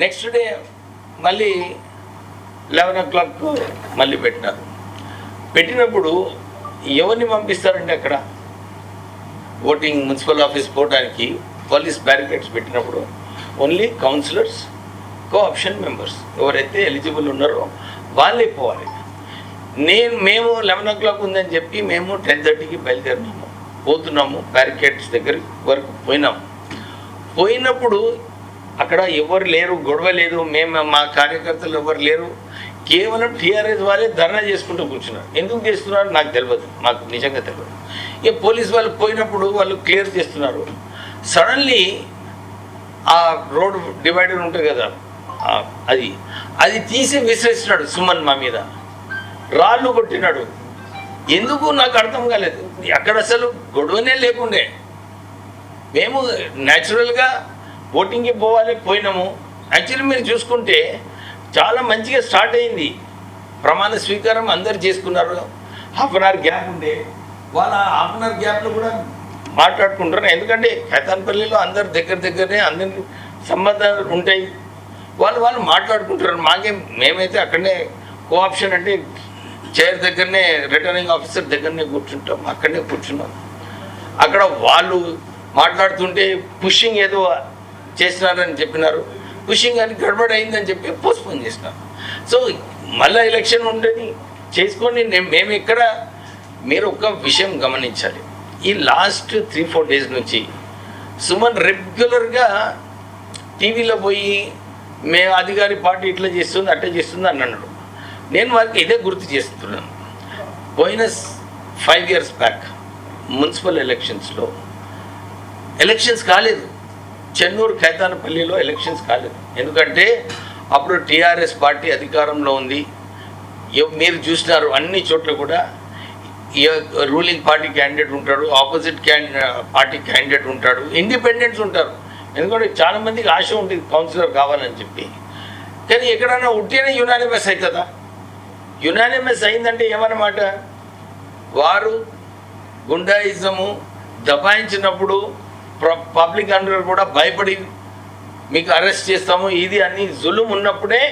Next day మళ్ళీ 11 o'clock మళ్ళీ పెట్టినారు. పెట్టినప్పుడు ఎవరిని పంపిస్తారండి అక్కడ ఓటింగ్ మున్సిపల్ ఆఫీస్ పోవడానికి? పోలీస్ బ్యారికేడ్స్ పెట్టినప్పుడు ఓన్లీ కౌన్సిలర్స్, కోఆప్షన్ మెంబర్స్ ఎవరైతే ఎలిజిబుల్ ఉన్నారో వాళ్ళే పోవాలి. మేము 11 o'clock ఉందని చెప్పి మేము 10:30కి బయలుదేరినాము. పోతున్నాము, బ్యారికేడ్స్ దగ్గర వరకు పోయినప్పుడు అక్కడ ఎవరు లేరు, గొడవ లేదు, మా కార్యకర్తలు ఎవరు లేరు. కేవలం టీఆర్ఎస్ వాళ్ళే ధర్నా చేసుకుంటూ కూర్చున్నారు. ఎందుకు చేస్తున్నారు నాకు తెలియదు, మాకు నిజంగా తెలియదు. ఇక పోలీస్ వాళ్ళు పోయినప్పుడు వాళ్ళు క్లియర్ చేస్తున్నారు. సడన్లీ ఆ రోడ్ డివైడర్ ఉంటుంది కదా, అది తీసి విసిరేస్తున్నాడు సుమన్ మా మీద, రాళ్ళు కొట్టినాడు. ఎందుకు నాకు అర్థం కాలేదు. అక్కడ అసలు గొడవనే లేకుండే. మేము న్యాచురల్గా ఓటింగ్కి పోయినాము. యాక్చువల్లీ మీరు చూసుకుంటే చాలా మంచిగా స్టార్ట్ అయింది. ప్రమాణ స్వీకారం అందరు చేసుకున్నారు. 1/2 hour గ్యాప్ ఉండే. వాళ్ళ 1/2 hour గ్యాప్లో కూడా మాట్లాడుకుంటారు. ఎందుకంటే ఖైతాన్పల్లిలో అందరు దగ్గరనే అందరి సంబంధాలు ఉంటాయి. వాళ్ళు మాట్లాడుకుంటారు. మేమైతే అక్కడనే కోఆప్షన్ అంటే చైర్ దగ్గరనే, రిటర్నింగ్ ఆఫీసర్ దగ్గరనే కూర్చుంటాం. అక్కడనే కూర్చున్నాం. అక్కడ వాళ్ళు మాట్లాడుతుంటే పుషింగ్ ఏదో చేసినారని చెప్పినారు. పుషింగ్ అని గడబడి అయిందని చెప్పి పోస్ట్పోన్ చేసినారు. సో మళ్ళీ ఎలక్షన్ ఉండేది చేసుకొని మేము ఇక్కడ మీరు ఒక విషయం గమనించాలి. ఈ లాస్ట్ 3-4 days నుంచి సుమన్ రెగ్యులర్గా టీవీలో పోయి మేము అధికారి పార్టీ ఇట్లా చేస్తుంది అట్లా చేస్తుంది అని అన్నాడు. నేను వారికి ఇదే గుర్తు చేస్తున్నాను. పోయిన 5 years బ్యాక్ మున్సిపల్ ఎలక్షన్స్ కాలేదు. చెన్నూరు ఖైతాన్పల్లిలో ఎలక్షన్స్ కాలేదు. ఎందుకంటే అప్పుడు టీఆర్ఎస్ పార్టీ అధికారంలో ఉంది. మీరు చూసినారు అన్ని చోట్ల కూడా రూలింగ్ పార్టీ క్యాండిడేట్ ఉంటాడు, ఆపోజిట్ పార్టీ క్యాండిడేట్ ఉంటాడు, ఇండిపెండెంట్స్ ఉంటారు. ఎందుకంటే చాలామందికి ఆశ ఉంటుంది కౌన్సిలర్ కావాలని చెప్పి. కానీ ఎక్కడన్నా ఉంటేనే యునానిమస్ అవుతుందా? యునానిమస్ అయిందంటే ఏమన్నమాట? వారు గుండాయిజము దబాయించినప్పుడు పబ్లిక్ అందరూ కూడా భయపడి మీకు అరెస్ట్ చేస్తాము ఇది అని జులుం ఉన్నప్పుడే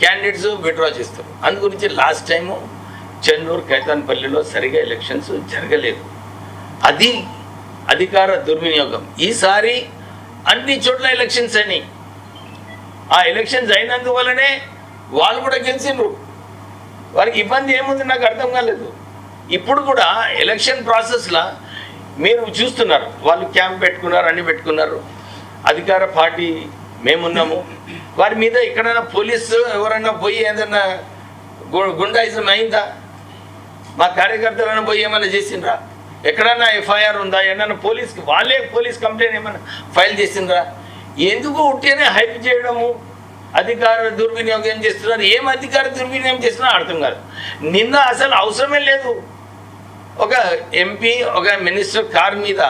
క్యాండిడేట్స్ విత్డ్రా చేస్తారు. అందు గురించి లాస్ట్ టైము చెన్నూరు ఖైతాన్పల్లిలో సరిగా ఎలక్షన్స్ జరగలేదు. అది అధికార దుర్వినియోగం. ఈసారి అన్ని చోట్ల ఎలక్షన్స్ అయినాయి. ఆ ఎలక్షన్స్ అయినందువల్లనే వాళ్ళు కూడా గెలిచిండ్రు. వారికి ఇబ్బంది ఏముంది నాకు అర్థం కాలేదు. ఇప్పుడు కూడా ఎలక్షన్ ప్రాసెస్లో మీరు చూస్తున్నారు, వాళ్ళు క్యాంప్ పెట్టుకున్నారు, అన్నీ పెట్టుకున్నారు. అధికార పార్టీ మేమున్నాము. వారి మీద ఎక్కడైనా పోలీసు ఎవరైనా పోయి ఏదైనా గుండాయిజం అయిందా? మా కార్యకర్తలను పోయి ఏమైనా చేసిండ్రా? ఎక్కడైనా ఎఫ్ఐఆర్ ఉందా? ఏమన్నా పోలీస్ కంప్లైంట్ ఏమైనా ఫైల్ చేసిండ్రా? ఎందుకు ఉంటేనే హైప్ చేయడము, అధికార దుర్వినియోగం చేస్తున్నారు. ఏం అధికార దుర్వినియోగం చేస్తున్నా అర్థం కాదు. నిన్న అసలు అవసరమే లేదు. ఒక ఎంపీ ఒక మినిస్టర్ కార్ మీద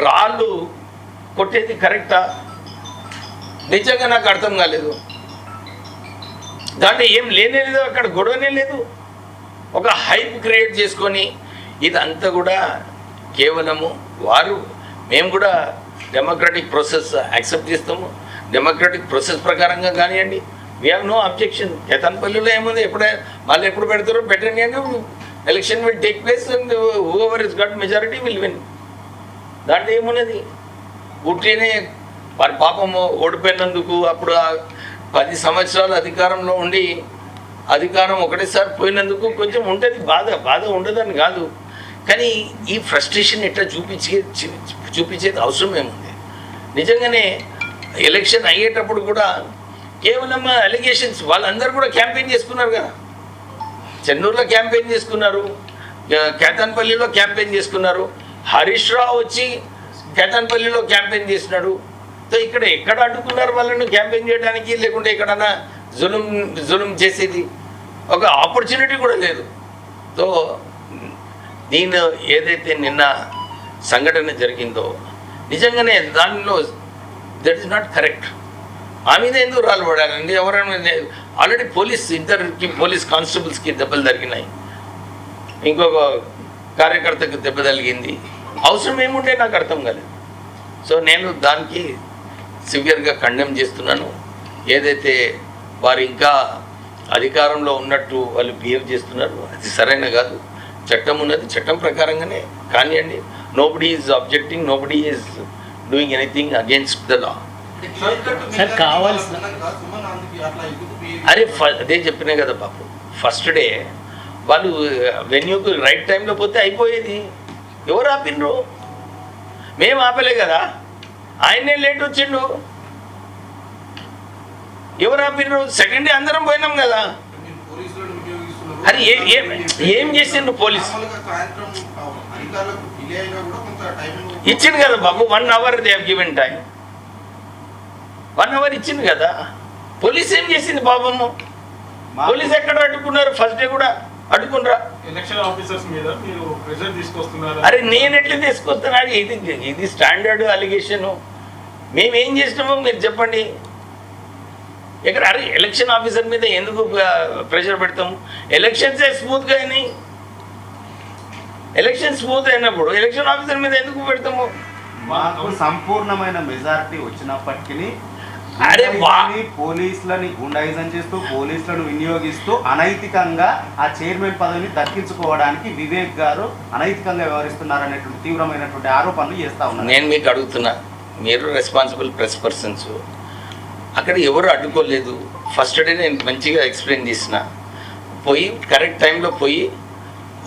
రాళ్ళు కొట్టేది కరెక్టా? నిజంగా నాకు అర్థం కాలేదు. దాంట్లో ఏం లేనే లేదు, అక్కడ గొడవనే లేదు. ఒక హైప్ క్రియేట్ చేసుకొని ఇదంతా కూడా కేవలము మేము కూడా డెమోక్రటిక్ ప్రాసెస్ యాక్సెప్ట్ చేస్తాము. డెమోక్రటిక్ ప్రాసెస్ ప్రకారంగా కానివ్వండి, వీ హ్యావ్ నో అబ్జెక్షన్. ఖైతాన్పల్లిలో ఏముంది, మళ్ళీ ఎప్పుడు పెడతారో పెట్టండి అంటే election will take place and whoever is got majority will win. దాంట్లో ఏమున్నది? పుట్టినే వారి పాపము ఓడిపోయినందుకు అప్పుడు 10 సంవత్సరాలు అధికారంలో ఉండి అధికారం ఒకటేసారి పోయినందుకు కొంచెం ఉంటుంది బాధ ఉండదని కాదు. కానీ ఈ ఫ్రస్ట్రేషన్ ఎట్లా చూపించేది అవసరం ఏముంది? నిజంగానే ఎలక్షన్ అయ్యేటప్పుడు కూడా కేవలం అలిగేషన్స్ వాళ్ళందరూ కూడా క్యాంపెయిన్ చేసుకున్నారు కదా. చెన్నూరులో క్యాంపెయిన్ చేసుకున్నారు, ఖైతాన్పల్లిలో క్యాంపెయిన్ చేసుకున్నారు, హరీష్ రావు వచ్చి ఖైతాన్పల్లిలో క్యాంపెయిన్ చేసినాడు. సో ఎక్కడ అడ్డుకున్నారు వాళ్ళను క్యాంపెయిన్ చేయడానికి? లేకుంటే ఎక్కడన్నా జులుం చేసేది ఒక ఆపర్చునిటీ కూడా లేదు. సో దీని ఏదైతే నిన్న సంఘటన జరిగిందో నిజంగానే దానిలో దట్ ఈస్ నాట్ కరెక్ట్. ఆ మీద ఎందుకు రాళ్ళు పడాలండి? ఎవరైనా ఆల్రెడీ ఇద్దరికి పోలీస్ కానిస్టేబుల్స్కి దెబ్బలు తగిలినాయి, ఇంకొక కార్యకర్తకు దెబ్బ తగిలింది. అవసరం ఏముంటే నాకు అర్థం కాలేదు. సో నేను దానికి సివియర్గా కండెమ్ చేస్తున్నాను. ఏదైతే వారు ఇంకా అధికారంలో ఉన్నట్టు వాళ్ళు బిహేవ్ చేస్తున్నారు, అది సరైన కాదు. చట్టం ఉన్నది, చట్టం ప్రకారంగానే కానివ్వండి. Nobody is objecting, nobody is doing anything against the law. అరే అదే చెప్పినా కదా బాబు, ఫస్ట్ డే వాళ్ళు వెన్యూకి రైట్ టైంలో పోతే అయిపోయేది. ఎవరు ఆపిండ్రు? మేము ఆపలే కదా, ఆయనే లేట్ వచ్చిండు. ఎవరు ఆపిండ్రు? సెకండ్ డే అందరం పోయినాం కదా. అరే ఏం చేసిండ్రు పోలీసు? ఇచ్చింది కదా బాబు, 1 hour they have given time. 1 hour ఇచ్చింది కదా. పోలీస్ ఏం చేసింది పాపము? పోలీస్ ఎక్కడ అడ్డుకున్నారు? ఫస్ట్ డే కూడా అడ్డుకున్నారా? ఎలక్షన్ ఆఫీసర్స్ మీద మీరు ప్రెషర్ తీసుకొస్తున్నారు. అరే నేను ఎట్లా తీసుకొస్తున్నా? ఇది స్టాండర్డ్ అలిగేషన్. మేమేం చేసినామో మీరు చెప్పండి. ఇక్కడ అరే ఎలక్షన్ ఆఫీసర్ మీద ఎందుకు ప్రెషర్ పెడతాము? ఎలక్షన్సే స్మూత్గా అయినాయి. ఎలక్షన్ స్మూత్ అయినప్పుడు ఎలక్షన్ ఆఫీసర్ మీద ఎందుకు పెడతాము? మాకు సంపూర్ణమైన మెజారిటీ వచ్చినప్పటికీ అరే పోలీసులని గుండాయిజం చేస్తూ, పోలీసులను వినియోగిస్తూ అనైతికంగా ఆ చైర్మన్ పదవిని దక్కించుకోవడానికి వివేక్ గారు అనైతికంగా వ్యవహరిస్తున్నారనేటువంటి తీవ్రమైనటువంటి ఆరోపణలు చేస్తా ఉన్నారు. నేను మీకు అడుగుతున్నా, మీరు రెస్పాన్సిబుల్ ప్రెస్ పర్సన్స్, అక్కడ ఎవరు అడ్డుకోలేదు. ఫస్ట్ డే నేను మంచిగా ఎక్స్ప్లెయిన్ చేసిన, పోయి కరెక్ట్ టైంలో పోయి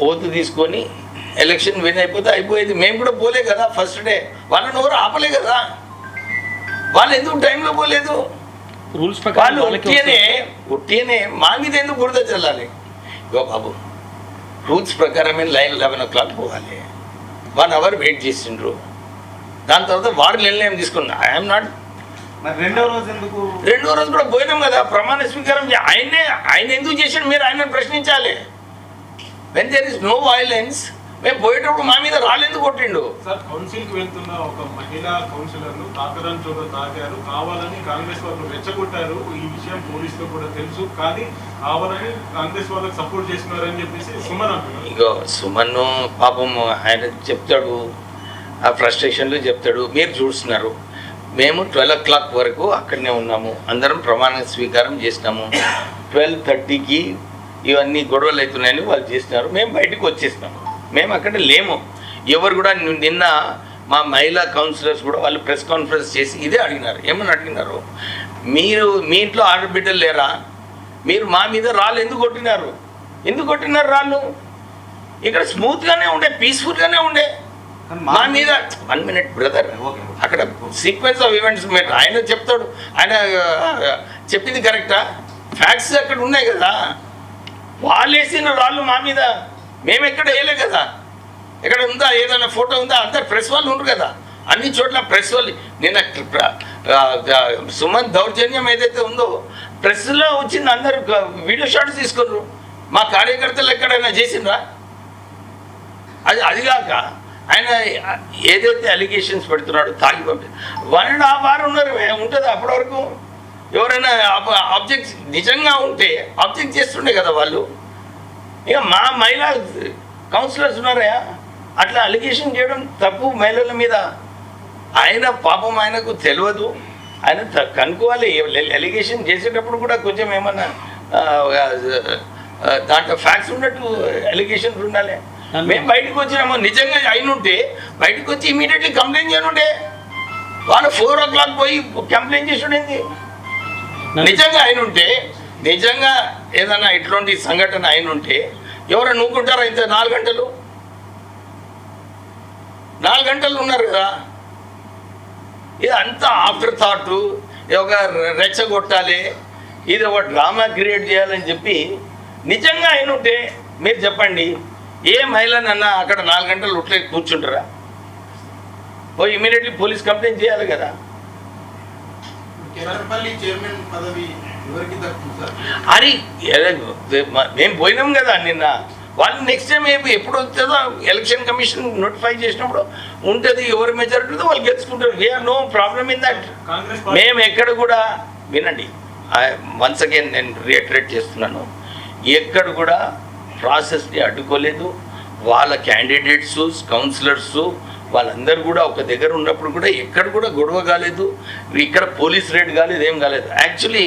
ఓతు తీసుకొని ఎలక్షన్ విన్ అయిపోతే అయిపోయేది. మేము కూడా పోలే కదా ఫస్ట్ డే, వాళ్ళని ఎవరు ఆపలే కదా. వాళ్ళు ఎందుకు టైంలో పోలేదు? రూల్స్ వాళ్ళు ఉట్టినే మా మీద ఎందుకు బురద చల్లాలి? ఇగో బాబు, రూల్స్ ప్రకారమే 11 o'clock పోవాలి. 1 hour వెయిట్ చేసిండ్రు. దాని తర్వాత వారు నిర్ణయం తీసుకున్నా. I'm not. మరి రెండో రోజు కూడా పోయినాం కదా ప్రమాణ స్వీకారం. ఆయన ఎందుకు చేసాడు? మీరు ఆయన ప్రశ్నించాలి. When there is no violence, మేము పోయేటప్పుడు మా మీద రాళ్ళెందుకు కొట్టిండు? సార్, కౌన్సిల్కి వెళ్తున్న ఒక మహిళా కౌన్సిలర్ను తాకరాని చోట తాకారు, కావాలని కాంగ్రెస్ వాళ్ళు రెచ్చగొట్టారు. ఈ విషయం పోలీసులకు కూడా తెలుసు, కానీ కావాలని కాంగ్రెస్ వాళ్ళకి సపోర్ట్ చేస్తున్నారని చెప్పేసి సుమన్ అంటున్నారు. ఇగో సుమన్ పాపం ఆయన చెప్తాడు, ఆ ఫ్రస్ట్రేషన్లో చెప్తాడు. మీరు చూస్తున్నారు, మేము 12 o'clock వరకు అక్కడనే ఉన్నాము. అందరం ప్రమాణ స్వీకారం చేసినాము. 12:30కి ఇవన్నీ గొడవలు అవుతున్నాయని వాళ్ళు చేస్తున్నారు. మేము బయటకు వచ్చేసినాము. మేము అక్కడ లేము. ఎవరు కూడా నిన్న మా మహిళా కౌన్సిలర్స్ కూడా వాళ్ళు ప్రెస్ కాన్ఫరెన్స్ చేసి ఇదే అడిగినారు. ఏమని అడిగినారు? మీరు మీ ఇంట్లో ఆడబిడ్డలు లేరా? మీరు మా మీద రాళ్ళు ఎందుకు కొట్టినారు? ఎందుకు కొట్టినారు రాళ్ళు? ఇక్కడ స్మూత్గానే ఉండే, పీస్ఫుల్గానే ఉండే. మా మీద 1 minute బ్రదర్, అక్కడ సీక్వెన్స్ ఆఫ్ ఈవెంట్స్ ఆయన చెప్తాడు. ఆయన చెప్పింది కరెక్టా? ఫ్యాక్ట్స్ అక్కడ ఉన్నాయి కదా. వాళ్ళు వేసిన రాళ్ళు మా మీద, మేము ఎక్కడ వేయలే కదా. ఎక్కడ ఉందా ఏదైనా ఫోటో ఉందా? అందరు ప్రెస్ వాళ్ళు ఉండరు కదా, అన్ని చోట్ల ప్రెస్ వాళ్ళు. నిన్న సుమన్ దౌర్జన్యం ఏదైతే ఉందో ప్రెస్లో వచ్చింది, అందరు వీడియో షాట్స్ తీసుకున్నారు. మా కార్యకర్తలు ఎక్కడైనా చేసిండ్రా? అదిగాక ఆయన ఏదైతే అలిగేషన్స్ పెడుతున్నాడో తాగి పంపి 1.5 hour ఉన్నారు. ఉంటుంది అప్పటి వరకు. ఎవరైనా ఆబ్జెక్ట్ నిజంగా ఉంటే ఆబ్జెక్ట్ చేస్తుండే కదా వాళ్ళు. ఇక మా మహిళా కౌన్సిలర్స్ ఉన్నారా అట్లా అలిగేషన్ చేయడం తప్పు మహిళల మీద. ఆయన పాపం ఆయనకు తెలియదు, ఆయన కనుక్కోవాలి. అలిగేషన్ చేసేటప్పుడు కూడా కొంచెం ఏమన్నా దాంట్లో ఫ్యాక్ట్స్ ఉన్నట్టు అలిగేషన్స్ ఉండాలి. మేము బయటకు వచ్చినాము, నిజంగా అయినుంటే బయటకు వచ్చి ఇమీడియట్లీ కంప్లైంట్ చేయనుండే. వాళ్ళు 4 o'clock పోయి కంప్లైంట్ చేసుడేంది? నిజంగా అయినుంటే, నిజంగా ఏదైనా ఇట్లాంటి సంఘటన అయినుంటే ఎవరైనా నూకుంటారా? ఇంత 4 గంటలు 4 గంటలు ఉన్నారు కదా. ఇది అంతా ఆఫ్టర్ థాట్, ఒక రెచ్చగొట్టాలి, ఇది ఒక డ్రామా క్రియేట్ చేయాలని చెప్పి నిజంగా అయినుంటే మీరు చెప్పండి, ఏ మహిళనన్నా అక్కడ 4 గంటలు ఉట్లే కూర్చుంటారా? పోయి ఇమీడియట్లీ పోలీస్ కంప్లైంట్ చేయాలి కదా. అది మేము పోయినాం కదా నిన్న. వాళ్ళు నెక్స్ట్ టైం ఎప్పుడు వస్తుందో ఎలక్షన్ కమిషన్ నోటిఫై చేసినప్పుడు ఉంటుంది. ఎవరు మెజారిటీ ఉందో వాళ్ళు గెలుచుకుంటారు. We are no problem in that. మేము ఎక్కడ కూడా వినండి, వన్స్ అగైన్ నేను రియిటరేట్ చేస్తున్నాను, ఎక్కడ కూడా ప్రాసెస్ని అడ్డుకోలేదు. వాళ్ళ క్యాండిడేట్స్, కౌన్సిలర్స్ వాళ్ళందరూ కూడా ఒక దగ్గర ఉన్నప్పుడు కూడా ఎక్కడ కూడా గొడవ కాలేదు, ఇక్కడ పోలీస్ రేడ్ కాలేదు, ఏం కాలేదు. యాక్చువల్లీ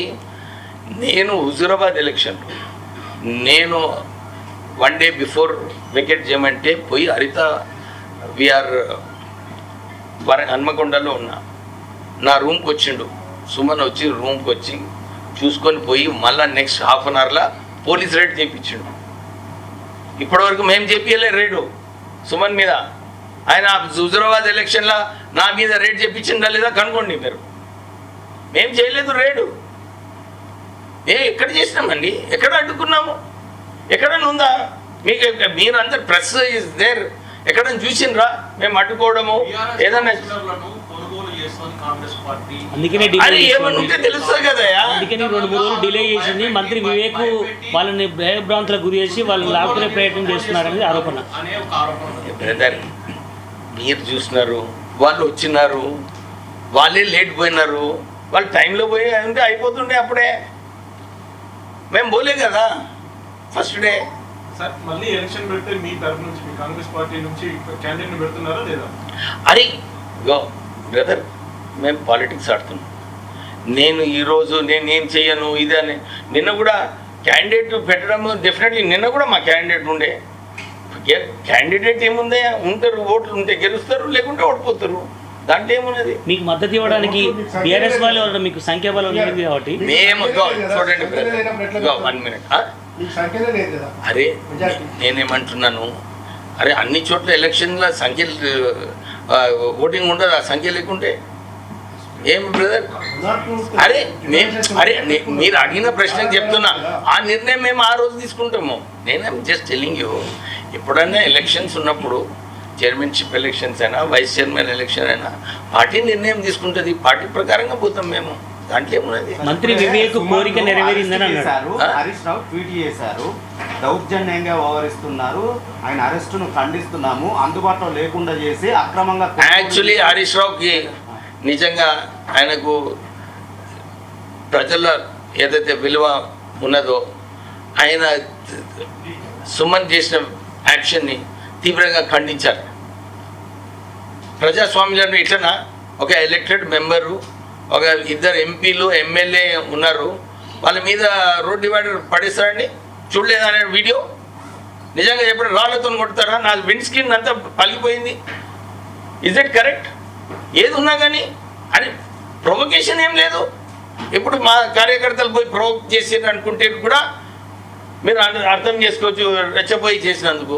నేను హుజూరాబాద్ ఎలక్షన్ నేను 1 day బిఫోర్ వెకెట్ చేయమంటే పోయి హరిత విఆర్ హన్మకొండలో ఉన్నా, నా రూమ్కి వచ్చిండు సుమన్, వచ్చి రూమ్కి వచ్చి చూసుకొని పోయి మళ్ళీ నెక్స్ట్ హాఫ్ అన్ అవర్లో పోలీస్ రేడ్ చేయించిండు. ఇప్పటివరకు మేము చేపించలే రేడు సుమన్ మీద. ఆయన హుజూరాబాద్ ఎలక్షన్లో నా మీద రేడ్ చేయించిందా లేదా కనుక్కోండి మీరు. మేము చేయలేదు రేడు. ఎక్కడ చేసినామండి? ఎక్కడ అడ్డుకున్నాము? ఎక్కడన్నా ఉందా? మీకు మీరందరు ప్రెస్ ఇస్ దేర్, ఎక్కడన్నా చూసిండ్రా మేము అడ్డుకోవడము ఏదన్నా? అది ఏమన్నా ఉంటే తెలుస్తుంది కదా. అందుకని 2-3 రోజులు డిలే చేసింది. మంత్రి వివేక్ వాళ్ళని భయభ్రాంతులకు గురి చేసి వాళ్ళని లాక్కునే ప్రయత్నం చేస్తున్నారనేది ఆరోపణ. బ్రదర్, మీరు చూసినారు, వాళ్ళు వచ్చినారు, వాళ్ళే లేట్ పోయినారు, వాళ్ళు టైంలో పోయి ఉంటే అయిపోతుండే అప్పుడే. మేము పోలే కదా ఫస్ట్ డే. సార్ మళ్ళీ ఎలక్షన్ పెడితే మీ తరఫు నుంచి, మీ కాంగ్రెస్ పార్టీ నుంచి క్యాండిడేట్ని పెడుతున్నారా లేదా? అరే గో బ్రదర్, మేము పాలిటిక్స్ ఆడుతున్నాం. నేను ఈరోజు నేనేం చెయ్యను ఇదని, నిన్న కూడా క్యాండిడేట్ పెట్టడం డెఫినెట్లీ, నిన్న కూడా మా క్యాండిడేట్ ఉండే. క్యాండిడేట్ ఏముందే, ఉంటారు, ఓట్లు ఉంటే గెలుస్తారు, లేకుంటే ఓడిపోతారు, దాంట్లో ఏమున్నది. మీకు మద్దతు ఇవ్వడానికి టీఆర్ఎస్ వాళ్ళు మీకు సంఖ్యాబలం ఉంది కాబట్టి మేము చూడండి బ్రదర్, 1 minute. అరే నేనేమంటున్నాను, అరే అన్ని చోట్ల ఎలక్షన్ల సంఖ్యలు ఓటింగ్ ఉండదు, ఆ సంఖ్య లేకుంటే ఏం బ్రదర్? మీరు అడిగిన ప్రశ్నకు చెప్తున్నా, ఆ నిర్ణయం మేము ఆ రోజు తీసుకుంటాము. నేనేం జస్ట్ టెల్లింగ్ యూ, ఎప్పుడైనా ఎలక్షన్స్ ఉన్నప్పుడు చైర్మన్షిప్ ఎలక్షన్స్ అయినా, వైస్ చైర్మన్ ఎలక్షన్ అయినా పార్టీ నిర్ణయం తీసుకుంటుంది, పార్టీ ప్రకారంగా పోతాం మేము, దాంట్లో ఏమున్నది. మంత్రి వివేక్ కోరిక నెరవేరిందని అన్నారు. హరీష్ రావు ట్వీట్ చేశారు, దౌర్జన్యంగా వ్యవహరిస్తున్నారు, ఆయన అరెస్టును ఖండిస్తున్నాము, అందుబాటులో లేకుండా చేసి అక్రమంగా. యాక్చువల్లీ హరీష్ రావుకి నిజంగా ఆయనకు ప్రజల ఏదైతే విలువ ఉన్నదో, ఆయన సుమన్ చేసిన యాక్షన్ని తీవ్రంగా ఖండించారు. ప్రజాస్వామ్యంలో ఇట్లనా ఒక ఎలక్టెడ్ మెంబరు, ఒక 2 ఎంపీలు ఎమ్మెల్యే ఉన్నారు, వాళ్ళ మీద రోడ్ డివైడర్ పడేస్తారండి? చూడలేదా అనే వీడియో? నిజంగా ఎప్పుడు రాళ్లతో కొడతారా? నా విండ్ స్క్రీన్ అంతా పలిగిపోయింది. Is it correct? ఏది ఉన్నా కానీ అని ప్రొవొకేషన్ ఏం లేదు. ఇప్పుడు మా కార్యకర్తలు పోయి ప్రొవోక్ చేసి అనుకుంటే కూడా మీరు అర్థం చేసుకోవచ్చు, రెచ్చపోయి చేసినందుకు.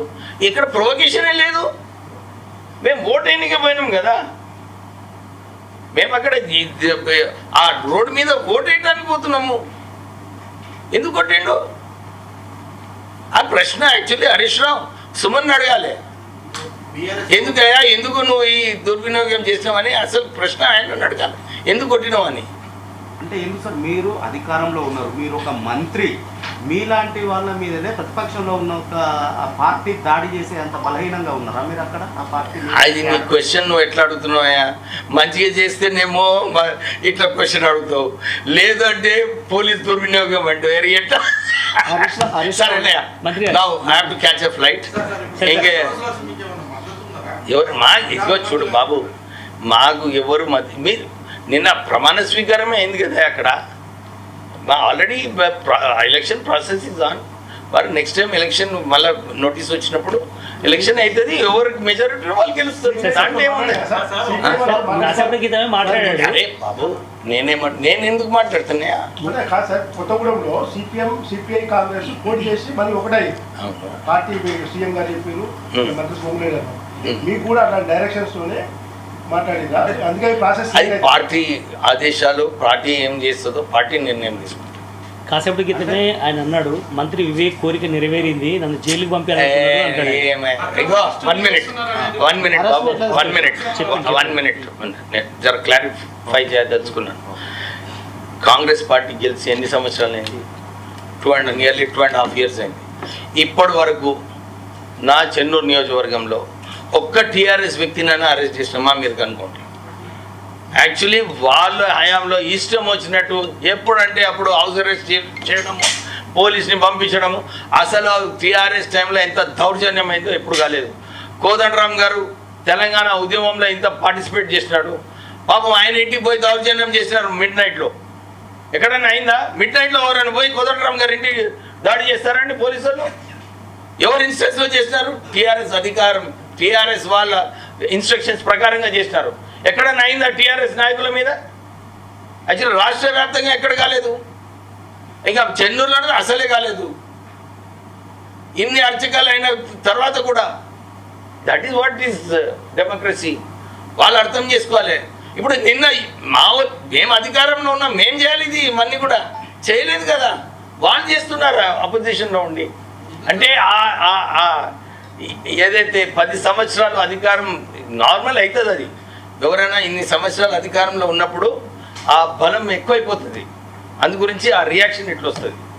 ఇక్కడ ప్రొవొకేషనే లేదు. మేము ఓటు ఎన్నిక పోయినాం కదా, మేము అక్కడ ఆ రోడ్డు మీద ఓటు వేయడానికి పోతున్నాము. ఎందుకు కొట్టిండు? ఆ ప్రశ్న యాక్చువల్లీ హరీష్ రావు సుమన్ అడగాలి. ఎందుకయ్యా, ఎందుకు నువ్వు ఈ దుర్వినియోగం చేసినావని అసలు ప్రశ్న ఆయన అడగాలి, ఎందుకు కొట్టినావు అని. అంటే ఎందుకు సార్, మీరు అధికారంలో ఉన్నారు, మీరు ఒక మంత్రి, మీలాంటి వాళ్ళ మీదనే ప్రతిపక్షంలో ఉన్న ఒక పార్టీ దాడి చేసే అంత బలహీనంగా ఉన్నారా మీరు అక్కడ ఆ పార్టీ? అది నీ క్వశ్చన్ నువ్వు ఎట్లా అడుగుతున్నావా? మంచిగా చేస్తేనేమో ఇట్లా క్వశ్చన్ అడుగుతావు, లేదంటే పోలీస్ దుర్వినియోగం అంటే ఎట్లా? సరేనే, now I have to catch a flight. ఇంకే ఎవరు మా ఇదిగో చూడు బాబు, మాకు ఎవరు మీరు నిన్న ప్రమాణ స్వీకారమే అయింది కదా అక్కడ. Already election process is on. వారు నెక్స్ట్ టైం ఎలక్షన్ మళ్ళీ నోటీస్ వచ్చినప్పుడు ఎలక్షన్ అవుతుంది, ఎవరికి మెజారిటీ వాళ్ళు గెలుస్తారు, దాంట్లో ఏముంది. అరే బాబు, నేను ఎందుకు మాట్లాడుతున్నా? కొత్తగూడెంలో సిపిఐ కాంగ్రెస్ పోటీ చేసి మళ్ళీ ఒకటే పార్టీ సీఎం గారు చెప్పారు, మంత్రి సోమలే గారు మీకు కూడా అట్లా డైరెక్షన్స్ తోనే మాట్లాడిందా? అందుకే ప్రాసెస్ అది పార్టీ ఆదేశాలు, పార్టీ ఏం చేస్తుందో పార్టీ నిర్ణయం తీసుకుంటుంది. కాసేపటి క్రితమే ఆయన అన్నాడు, మంత్రి వివేక్ కోరిక నెరవేరింది, నన్ను జైలుకి పంపారు. 1 minute బాబు, 1 minute జర క్లారిఫై చేయదలుచుకున్నాను. కాంగ్రెస్ పార్టీ గెలిచి ఎన్ని సంవత్సరాలు అయింది? నియర్లీ 2.5 years అయింది. ఇప్పటి వరకు నా చెన్నూరు నియోజకవర్గంలో ఒక్క టీఆర్ఎస్ వ్యక్తినైనా అరెస్ట్ చేసినామా మీరు కనుక్కోండి. యాక్చువల్లీ వాళ్ళ హయాంలో ఇష్టం వచ్చినట్టు ఎప్పుడంటే అప్పుడు హౌస్ అరెస్ట్ చేయడము, పోలీస్ని పంపించడము. అసలు టీఆర్ఎస్ టైంలో ఎంత దౌర్జన్యం అయిందో ఎప్పుడు కాలేదు. కోదండరామ్ గారు తెలంగాణ ఉద్యమంలో ఇంత పార్టిసిపేట్ చేసినాడు. పాపం ఆయన ఇంటికి పోయి దౌర్జన్యం చేసినారు మిడ్ నైట్లో. ఎక్కడైనా అయిందా? మిడ్ నైట్లో ఎవరైనా పోయి కోదండరామ్ గారి ఇంటికి దాడి చేస్తారండి పోలీసులు? ఎవరు ఇన్స్ట్రక్షన్లో చేసినారు? టీఆర్ఎస్ అధికారం, టీఆర్ఎస్ వాళ్ళ ఇన్స్ట్రక్షన్స్ ప్రకారంగా చేసినారు. ఎక్కడైనా అయిందా టీఆర్ఎస్ నాయకుల మీద? యాక్చువల్లీ రాష్ట్ర వ్యాప్తంగా ఎక్కడ కాలేదు, ఇంకా చెన్నూరులో అసలే కాలేదు. ఇన్ని అర్చకాలు అయిన తర్వాత కూడా that is what is democracy. వాళ్ళు అర్థం చేసుకోవాలి. ఇప్పుడు నిన్న మేము అధికారంలో ఉన్నాం, మేము చేయాలి, ఇది ఇవన్నీ కూడా చేయలేదు కదా, వాళ్ళు చేస్తున్నారు అపోజిషన్లో ఉండి. అంటే ఏదైతే 10 సంవత్సరాలు అధికారం నార్మల్ అవుతుంది, అది ఎవరైనా ఇన్ని సంవత్సరాలు అధికారంలో ఉన్నప్పుడు ఆ బలం ఎక్కువైపోతుంది. అందు గురించి ఆ రియాక్షన్ ఇట్లా వస్తుంది.